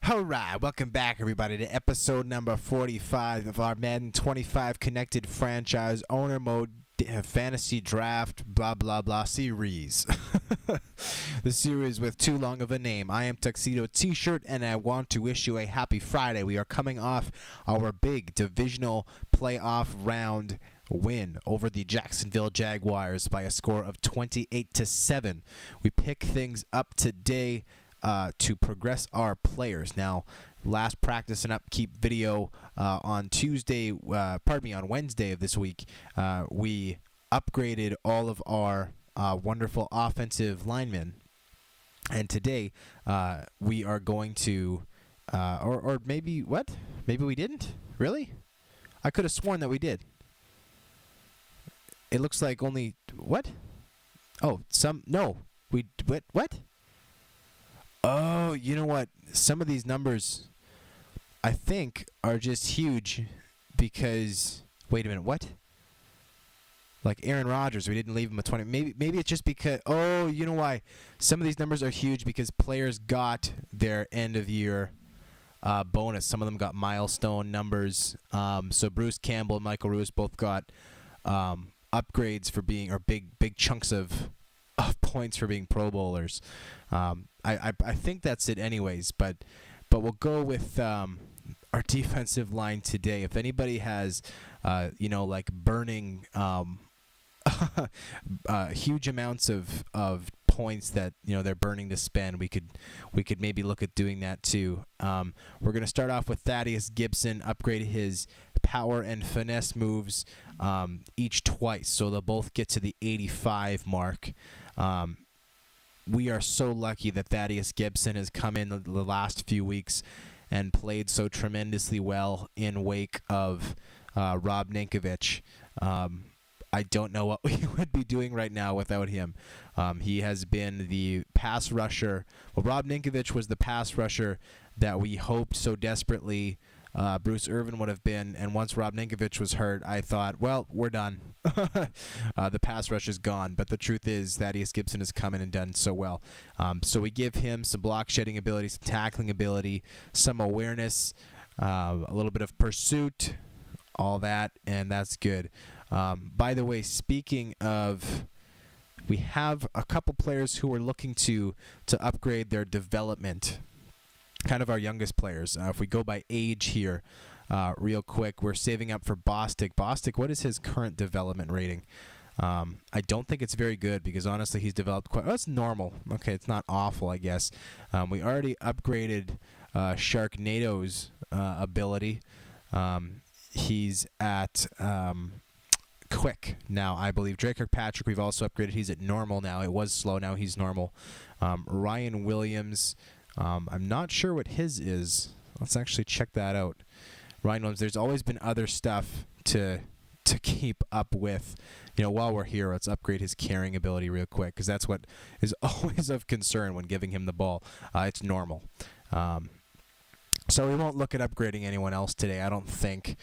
Alright, welcome back everybody to episode number 45 of our Madden 25 Connected Franchise Owner Mode Fantasy Draft blah blah blah series. The series with too long of a name. I am Tuxedo T-shirt and I want to wish you a happy Friday. We are coming off our big divisional playoff round win over the Jacksonville Jaguars by a score of 28-7. We pick things up today to progress our players. Now, last practice and upkeep video on Wednesday of this week, we upgraded all of our wonderful offensive linemen. And today, we are going to, or maybe, what? Maybe we didn't? Really? I could have sworn that we did. It looks like only, what? Oh, what? Oh, you know what? Some of these numbers, I think, are just huge because, wait a minute, what? Like Aaron Rodgers, we didn't leave him with 20. Maybe it's just because, oh, you know why? Some of these numbers are huge because players got their end-of-year bonus. Some of them got milestone numbers. So Bruce Campbell and Michael Lewis both got upgrades for being, or big chunks of points for being Pro Bowlers. I think that's it anyways, but we'll go with our defensive line today. If anybody has, like burning huge amounts of points that they're burning to spend, we could maybe look at doing that too. We're gonna start off with Thaddeus Gibson, upgrade his power and finesse moves each twice, so they'll both get to the 85 mark. We are so lucky that Thaddeus Gibson has come in the last few weeks and played so tremendously well in wake of Rob Ninkovich. I don't know what we would be doing right now without him. He has been the pass rusher. Well, Rob Ninkovich was the pass rusher that we hoped so desperately Bruce Irvin would have been, and once Rob Ninkovich was hurt, I thought, well, we're done. The pass rush is gone, but the truth is Thaddeus Gibson has come in and done so well. So we give him some block shedding ability, some tackling ability, some awareness, a little bit of pursuit, all that, and that's good. By the way, speaking of, we have a couple players who are looking to upgrade their development. Kind of our youngest players. If we go by age here, real quick, we're saving up for Bostic. Bostic, what is his current development rating? I don't think it's very good because honestly he's developed quite. Oh, it's normal. Okay, it's not awful, I guess. We already upgraded Sharknado's ability. He's at quick now, I believe. Drake Kirkpatrick, we've also upgraded. He's at normal now. It was slow. Now he's normal. Ryan Williams. I'm not sure what his is. Let's actually check that out. Ryan Williams, there's always been other stuff to keep up with. While we're here, let's upgrade his carrying ability real quick because that's what is always of concern when giving him the ball. It's normal. So we won't look at upgrading anyone else today, I don't think.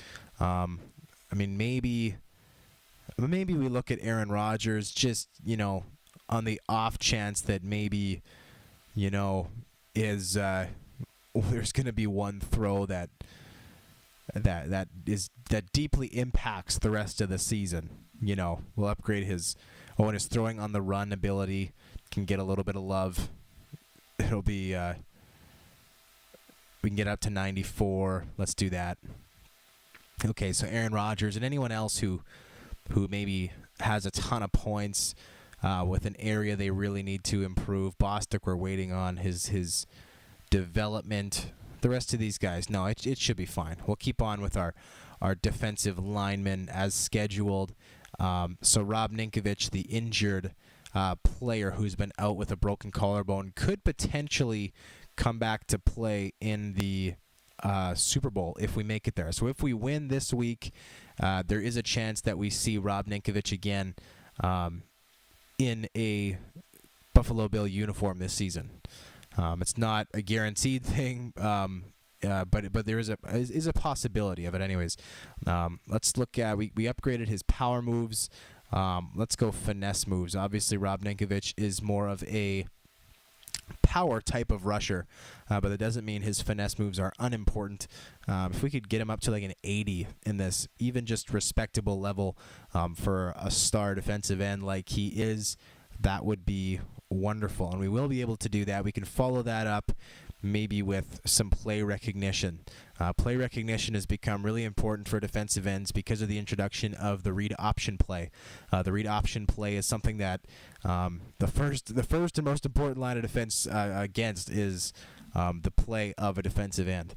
Maybe we look at Aaron Rodgers just, on the off chance that maybe, is there's going to be one throw that deeply impacts the rest of the season. We'll upgrade his and his throwing on the run ability can get a little bit of love. It'll be we can get up to 94. Let's do that. Okay, so Aaron Rodgers and anyone else who maybe has a ton of points with an area they really need to improve. Bostic, we're waiting on his development. The rest of these guys, no, it should be fine. We'll keep on with our defensive linemen as scheduled. So Rob Ninkovich, the injured player who's been out with a broken collarbone, could potentially come back to play in the Super Bowl if we make it there. So if we win this week, there is a chance that we see Rob Ninkovich again in a Buffalo Bill uniform this season. It's not a guaranteed thing, but there is a possibility of it anyways. Let's look at, we upgraded his power moves. Let's go finesse moves. Obviously, Rob Ninkovich is more of a power type of rusher, but that doesn't mean his finesse moves are unimportant. If we could get him up to like an 80 in this, even just respectable level for a star defensive end like he is, that would be wonderful, and we will be able to do that. We can follow that up maybe with some play recognition. Play recognition has become really important for defensive ends because of the introduction of the read option play. The read option play is something that the first and most important line of defense against is the play of a defensive end.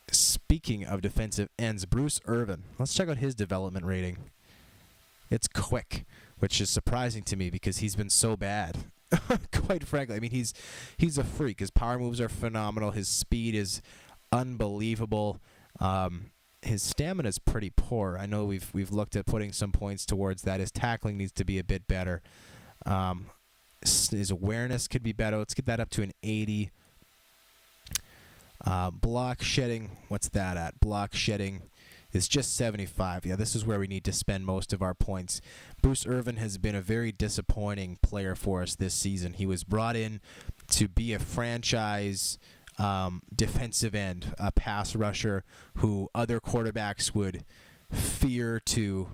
Speaking of defensive ends, Bruce Irvin. Let's check out his development rating. It's quick, which is surprising to me because he's been so bad. Quite frankly, I mean, he's a freak. His power moves are phenomenal. His speed is unbelievable. His stamina is pretty poor. I know we've looked at putting some points towards that. His tackling needs to be a bit better. His awareness could be better. Let's get that up to an 80. Block shedding, what's that at? Block shedding is just 75. Yeah, this is where we need to spend most of our points. Bruce Irvin has been a very disappointing player for us this season. He was brought in to be a franchise defensive end, a pass rusher who other quarterbacks would fear to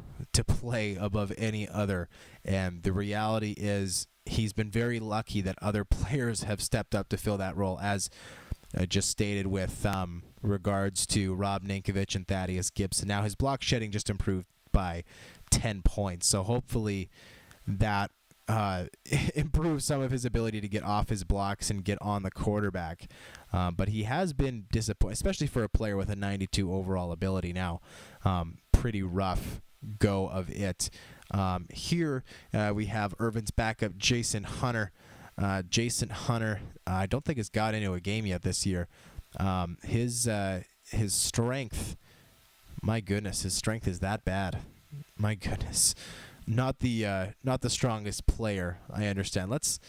play above any other. And the reality is he's been very lucky that other players have stepped up to fill that role, as I just stated with regards to Rob Nankovich and Thaddeus Gibson. Now his block shedding just improved by 10 points, so hopefully that improves some of his ability to get off his blocks and get on the quarterback. But he has been disappointing, especially for a player with a 92 overall ability now. Pretty rough go of it. Here we have Irvin's backup, Jason Hunter. Jason Hunter, I don't think has got into a game yet this year. His strength, my goodness, his strength is that bad. My goodness, not the strongest player. I understand. Let's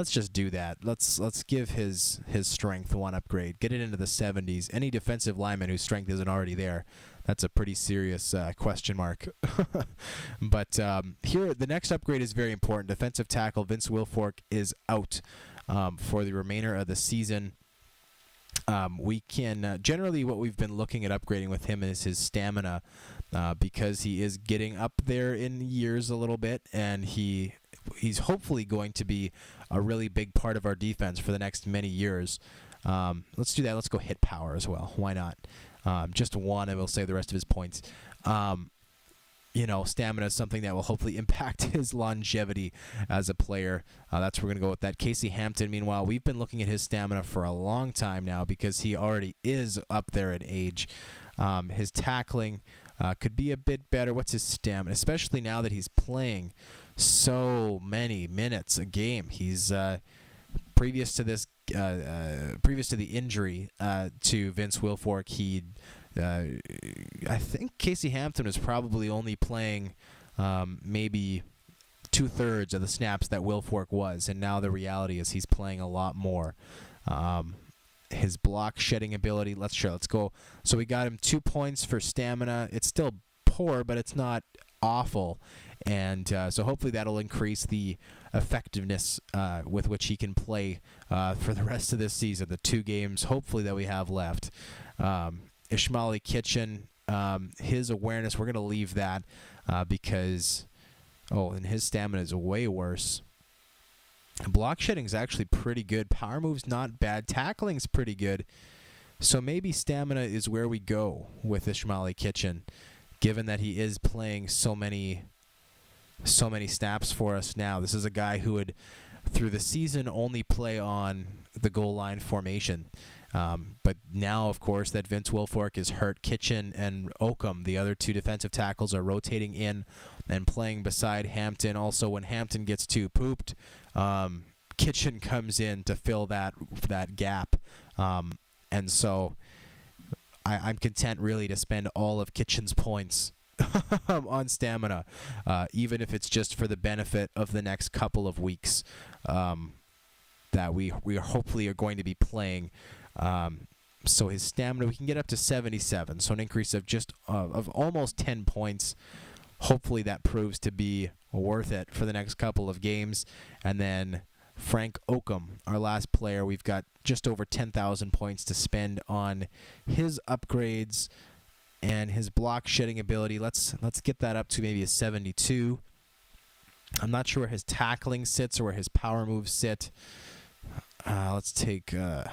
just do that. Let's give his strength one upgrade. Get it into the 70s. Any defensive lineman whose strength isn't already there, that's a pretty serious question mark. But here, the next upgrade is very important. Defensive tackle Vince Wilfork is out for the remainder of the season. We can generally what we've been looking at upgrading with him is his stamina, because he is getting up there in years a little bit, and he's hopefully going to be a really big part of our defense for the next many years. Let's do that. Let's go hit power as well. Why not? Just one, and we'll save the rest of his points. Stamina is something that will hopefully impact his longevity as a player. That's where we're going to go with that. Casey Hampton, meanwhile, we've been looking at his stamina for a long time now because he already is up there in age. His tackling could be a bit better. What's his stamina? Especially now that he's playing so many minutes a game. He's previous to the injury to Vince Wilfork, I think Casey Hampton was probably only playing maybe 2/3 of the snaps that Wilfork was, and now the reality is he's playing a lot more. His block shedding ability, let's go. So we got him 2 points for stamina. It's still poor, but it's not awful. And so hopefully that'll increase the effectiveness with which he can play for the rest of this season, the 2 games hopefully that we have left. Ishmaeli Kitchen, his awareness, we're going to leave that because, and his stamina is way worse. Block shedding is actually pretty good. Power move's not bad. Tackling's pretty good. So maybe stamina is where we go with Ishmaeli Kitchen, given that he is playing so many snaps for us now. This is a guy who would, through the season, only play on the goal line formation. But now, of course, that Vince Wilfork is hurt, Kitchen and Oakham, the other 2 defensive tackles, are rotating in and playing beside Hampton. Also, when Hampton gets too pooped, Kitchen comes in to fill that gap. And so I'm content really to spend all of Kitchen's points on stamina, even if it's just for the benefit of the next couple of weeks that we hopefully are going to be playing. So his stamina, we can get up to 77, so an increase of just of almost 10 points. Hopefully that proves to be worth it for the next couple of games. And then Frank Oakham, our last player. We've got just over 10,000 points to spend on his upgrades and his block shedding ability. Let's get that up to maybe a 72. I'm not sure where his tackling sits or where his power moves sit. Let's take a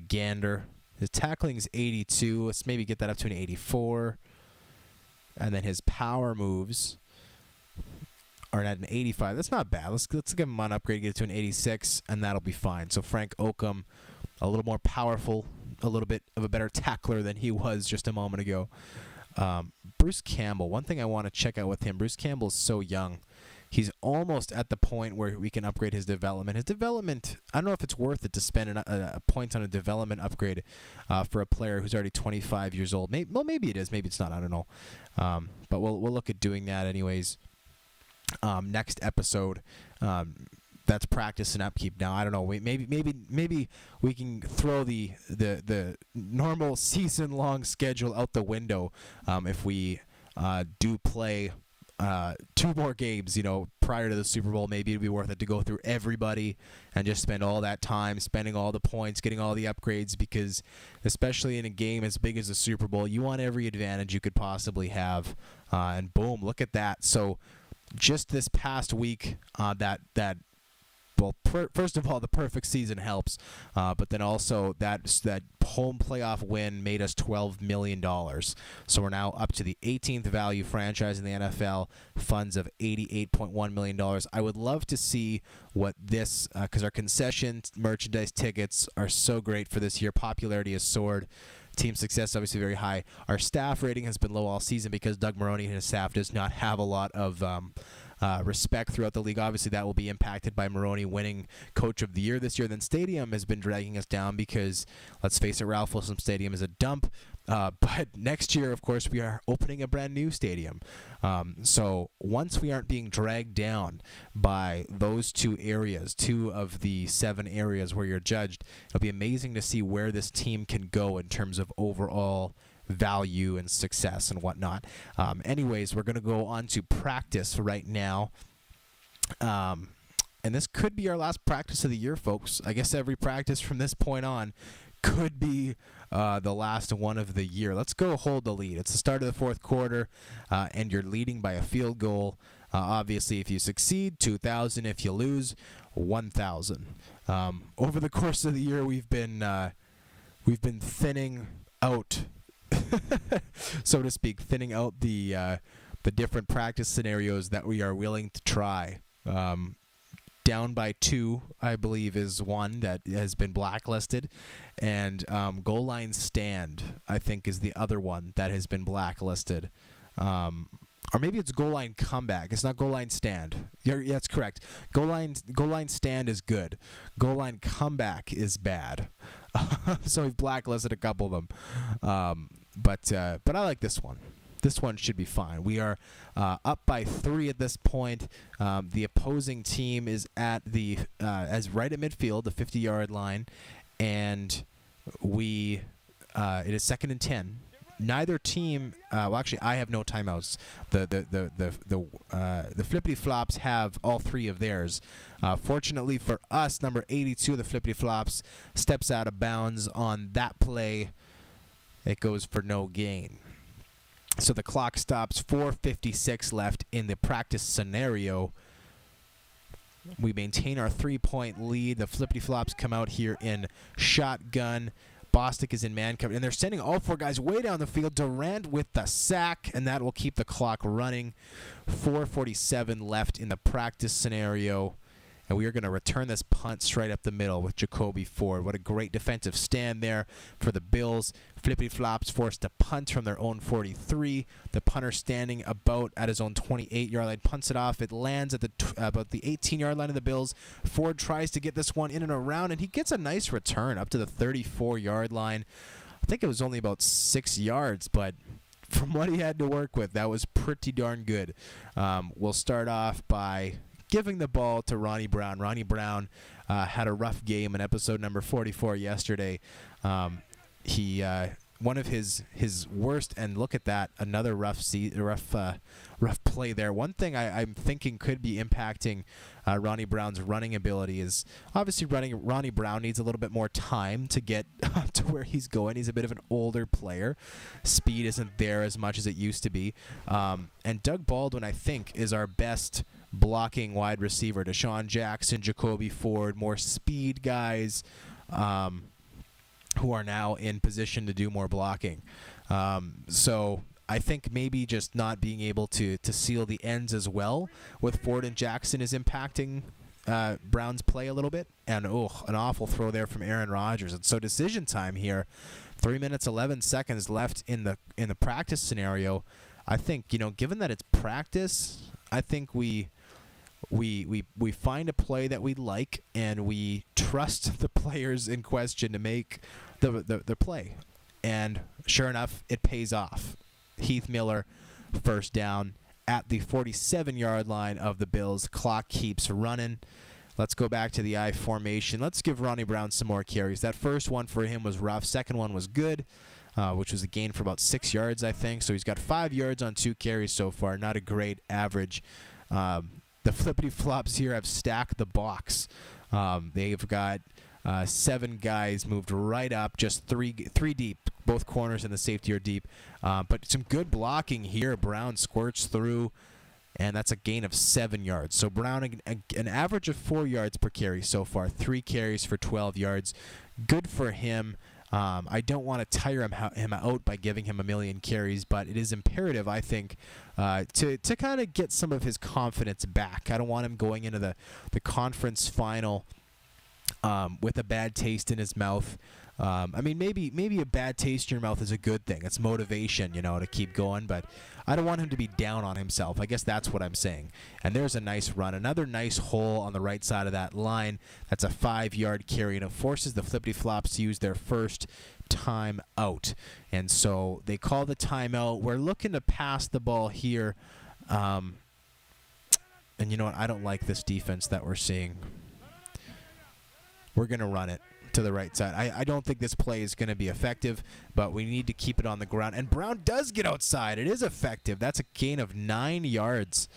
gander. His tackling is 82. Let's maybe get that up to an 84. And then his power moves are at an 85. That's not bad. Let's give him an upgrade, get it to an 86, and that'll be fine. So Frank Oakham, a little more powerful, a little bit of a better tackler than he was just a moment ago. Bruce Campbell, one thing I want to check out with him, Bruce Campbell is so young. He's almost at the point where we can upgrade his development. His development, I don't know if it's worth it to spend a point on a development upgrade for a player who's already 25 years old. Maybe it is, maybe it's not, I don't know. But we'll look at doing that anyways. Next episode, that's practice and upkeep. Now I don't know. Maybe we can throw the normal season-long schedule out the window if we do play 2 more games. Prior to the Super Bowl, maybe it'd be worth it to go through everybody and just spend all that time spending all the points, getting all the upgrades. Because especially in a game as big as the Super Bowl, you want every advantage you could possibly have. And boom, look at that. So just this past week, first of all, the perfect season helps, but then also that home playoff win made us $12 million. So we're now up to the 18th value franchise in the NFL, funds of $88.1 million. I would love to see what this, because our concession merchandise tickets are so great for this year. Popularity has soared. Team success obviously very high. Our staff rating has been low all season because Doug Maroney and his staff does not have a lot of respect throughout the league. Obviously, that will be impacted by Maroney winning Coach of the Year this year. Then Stadium has been dragging us down because, let's face it, Ralph Wilson Stadium is a dump. But next year, of course, we are opening a brand new stadium. So once we aren't being dragged down by those 2 areas, 2 of the 7 areas where you're judged, it'll be amazing to see where this team can go in terms of overall value and success and whatnot. Anyways, we're going to go on to practice right now. And this could be our last practice of the year, folks. I guess every practice from this point on could be the last one of the year. Let's go hold the lead. It's the start of the 4th quarter, and you're leading by a field goal. Obviously, if you succeed, 2,000. If you lose, 1,000. Over the course of the year, we've been thinning out, so to speak, thinning out the different practice scenarios that we are willing to try. Down by 2, I believe, is one that has been blacklisted. And goal line stand, I think, is the other one that has been blacklisted. Or maybe it's goal line comeback. It's not goal line stand. Yeah, that's correct. Goal line stand is good. Goal line comeback is bad. So we've blacklisted a couple of them. But I like this one. This one should be fine. We are up by 3 at this point. The opposing team is at as right at midfield, the 50-yard line, and it is 2nd and 10. Neither team. Well, actually, I have no timeouts. The flippity flops have all 3 of theirs. Fortunately for us, number 82, the flippity flops, steps out of bounds on that play. It goes for no gain. So the clock stops, 4:56 left in the practice scenario. We maintain our 3-point lead. The flippity flops come out here in shotgun. Bostic is in man cover, and they're sending all 4 guys way down the field. Durant with the sack, and that will keep the clock running. 4:47 left in the practice scenario. And we are going to return this punt straight up the middle with Jacoby Ford. What a great defensive stand there for the Bills. Flippity flops forced to punt from their own 43. The punter standing about at his own 28-yard line, punts it off. It lands at about the 18-yard line of the Bills. Ford tries to get this one in and around, and he gets a nice return up to the 34-yard line. I think it was only about 6 yards, but from what he had to work with, that was pretty darn good. We'll start off by giving the ball to Ronnie Brown. Ronnie Brown had a rough game in episode number 44 yesterday. He one of his worst. And look at that, another rough play there. One thing I'm thinking could be impacting Ronnie Brown's running ability is obviously Ronnie Brown needs a little bit more time to get up to where he's going. He's a bit of an older player. Speed isn't there as much as it used to be. And Doug Baldwin, I think, is our best blocking wide receiver. Deshaun Jackson, Jacoby Ford, more speed guys who are now in position to do more blocking. So I think maybe just not being able to seal the ends as well with Ford and Jackson is impacting Brown's play a little bit. And an awful throw there from Aaron Rodgers. And so decision time here, 3 minutes 11 seconds left in the practice scenario. I think, given that it's practice, I think we find a play that we like and we trust the players in question to make the play. And sure enough, it pays off. Heath Miller, first down at the 47-yard line of the Bills. Clock keeps running. Let's go back to the I formation. Let's give Ronnie Brown some more carries. That first one for him was rough. Second one was good, which was a gain for about 6 yards, I think. So he's got 5 yards on 2 carries so far. Not a great average. The flippity flops here have stacked the box. They've got 7 guys moved right up, just three deep. Both corners and the safety are deep. But some good blocking here. Brown squirts through, and that's a gain of 7 yards. So Brown, an average of 4 yards per carry so far. 3 carries for 12 yards. Good for him. I don't want to tire him out by giving him a million carries, but it is imperative, I think, to kind of get some of his confidence back. I don't want him going into the conference final with a bad taste in his mouth. I mean, maybe a bad taste in your mouth is a good thing. It's motivation, to keep going. But I don't want him to be down on himself. I guess that's what I'm saying. And there's a nice run. Another nice hole on the right side of that line. That's a 5-yard carry, and it forces the flippity flops to use their first time out. And so they call the timeout. We're looking to pass the ball here. And you know what? I don't like this defense that we're seeing. We're going to run it to the right side. I don't think this play is going to be effective, but we need to keep it on the ground. And Brown does get outside. It is effective. That's a gain of 9 yards.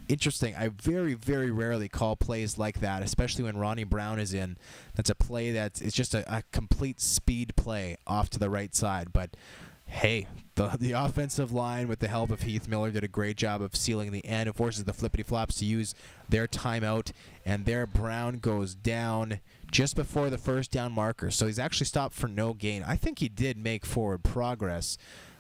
Interesting. I very, very rarely call plays like that, especially when Ronnie Brown is in. That's a play it's just a complete speed play off to the right side. But hey, the offensive line with the help of Heath Miller did a great job of sealing the end. It forces the flippity flops to use their timeout, and there Brown goes down just before the first down marker. So he's actually stopped for no gain. I think he did make forward progress.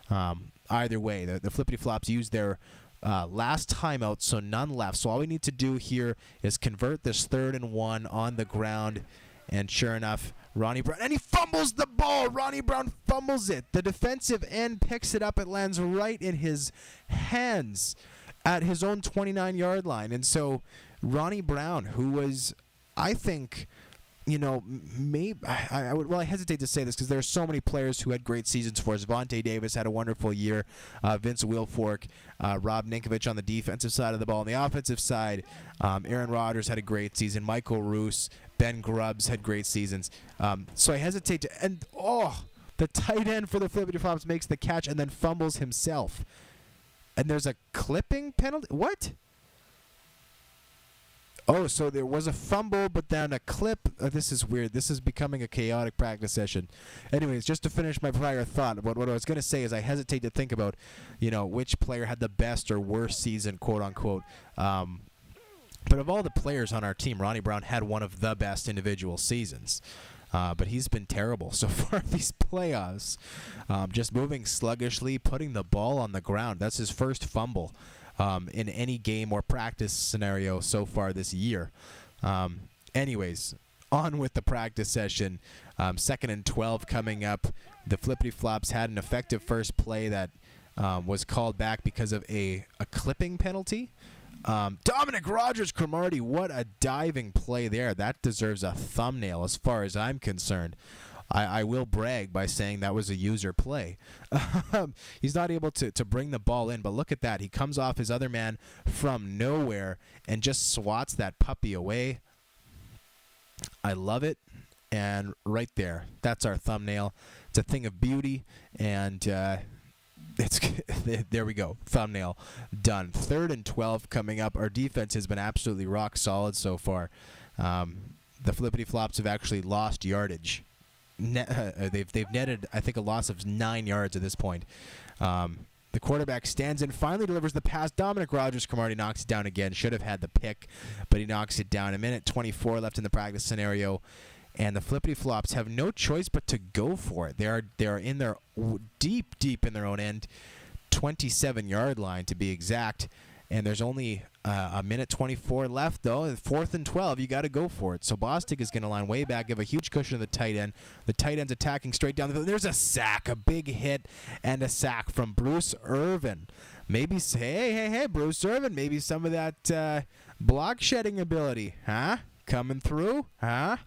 Either way, the flippity flops used their last timeout, so none left. So all we need to do here is convert this 3rd and 1 on the ground. And sure enough, Ronnie Brown, and he fumbles the ball. Ronnie Brown fumbles it. The defensive end picks it up. It lands right in his hands at his own 29-yard line. And so Ronnie Brown, who was, I think, maybe I hesitate to say this because there are so many players who had great seasons for us. Vontae Davis had a wonderful year. Vince Wilfork, Rob Ninkovich on the defensive side of the ball. On the offensive side, Aaron Rodgers had a great season. Michael Roos, Ben Grubbs had great seasons. So I hesitate to. And the tight end for the flippity flops makes the catch and then fumbles himself. And there's a clipping penalty. What? Oh, so there was a fumble, but then a clip. This is weird. This is becoming a chaotic practice session. Anyways, just to finish my prior thought, what I was going to say is I hesitate to think about, which player had the best or worst season, quote unquote. But of all the players on our team, Ronnie Brown had one of the best individual seasons. But he's been terrible so far these playoffs. Just moving sluggishly, putting the ball on the ground. That's his first fumble in any game or practice scenario so far this year. Anyways, on with the practice session. 2nd and 12 coming up. The flippity flops had an effective first play that was called back because of a clipping penalty. Dominic Rodgers-Cromartie, what a diving play there. That deserves a thumbnail as far as I'm concerned. I will brag by saying that was a user play. He's not able to bring the ball in, but look at that. He comes off his other man from nowhere and just swats that puppy away. I love it. And right there, that's our thumbnail. a thing of beauty, and it's there we go. Thumbnail done. 3rd and 12 coming up. Our defense has been absolutely rock solid so far. The flippity flops have actually lost yardage. They've netted, I think, a loss of 9 yards at this point. The quarterback stands in, finally delivers the pass. Dominic Rodgers-Cromartie knocks it down again. Should have had the pick, but he knocks it down. 1:24 left in the practice scenario, and the flippity flops have no choice but to go for it. They are in their deep in their own end, 27-yard line to be exact. And there's only 1:24 left, though. 4th and 12, you got to go for it. So Bostic is going to line way back, give a huge cushion to the tight end. The tight end's attacking straight down the field. There's a sack, a big hit, and a sack from Bruce Irvin. Maybe, hey, Bruce Irvin, maybe some of that block shedding ability, huh? Coming through, huh?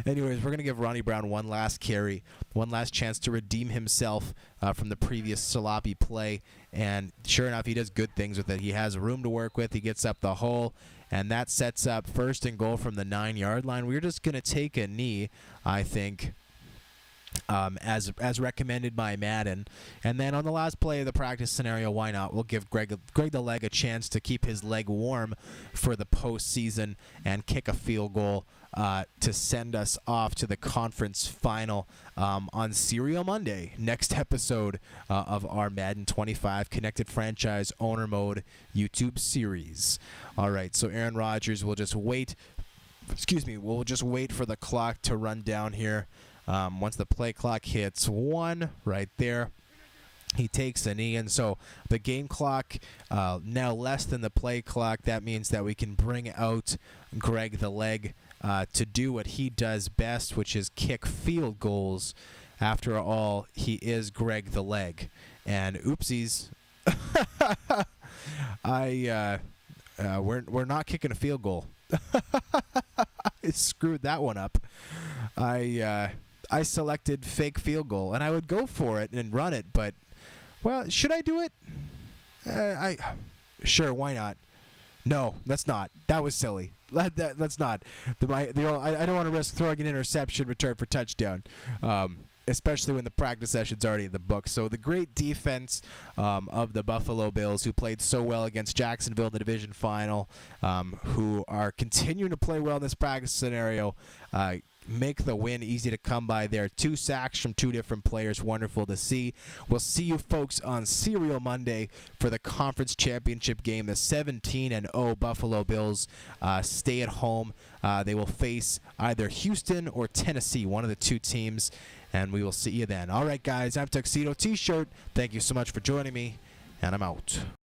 Anyways, we're going to give Ronnie Brown one last carry, one last chance to redeem himself from the previous sloppy play. And sure enough, he does good things with it. He has room to work with. He gets up the hole, and that sets up 1st and goal from the 9-yard line. We're just going to take a knee, I think, as recommended by Madden. And then on the last play of the practice scenario, why not? We'll give Greg the leg a chance to keep his leg warm for the postseason and kick a field goal to send us off to the conference final on Serial Monday, next episode of our Madden 25 Connected Franchise Owner Mode YouTube series. All right, so Aaron Rodgers will just wait. We'll just wait for the clock to run down here. Once the play clock hits 1 right there, he takes a knee, and so the game clock now less than the play clock. That means that we can bring out Greg the leg to do what he does best, which is kick field goals. After all, he is Greg the leg. And oopsies, we're not kicking a field goal. I screwed that one up. I selected fake field goal, and I would go for it and run it, but well, should I do it? Sure, why not? No, let's not. That was silly. Let's not. I don't want to risk throwing an interception return for touchdown, especially when the practice session's already in the book. So the great defense of the Buffalo Bills, who played so well against Jacksonville in the division final, who are continuing to play well in this practice scenario, make the win easy to come by there. 2 sacks from 2 different players. Wonderful to see. We'll see you folks on Serial Monday for the conference championship game. The 17-0 Buffalo Bills stay at home. They will face either Houston or Tennessee, one of the 2 teams, and we will see you then. All right, guys, I'm Tuxedo T-shirt. Thank you so much for joining me, and I'm out.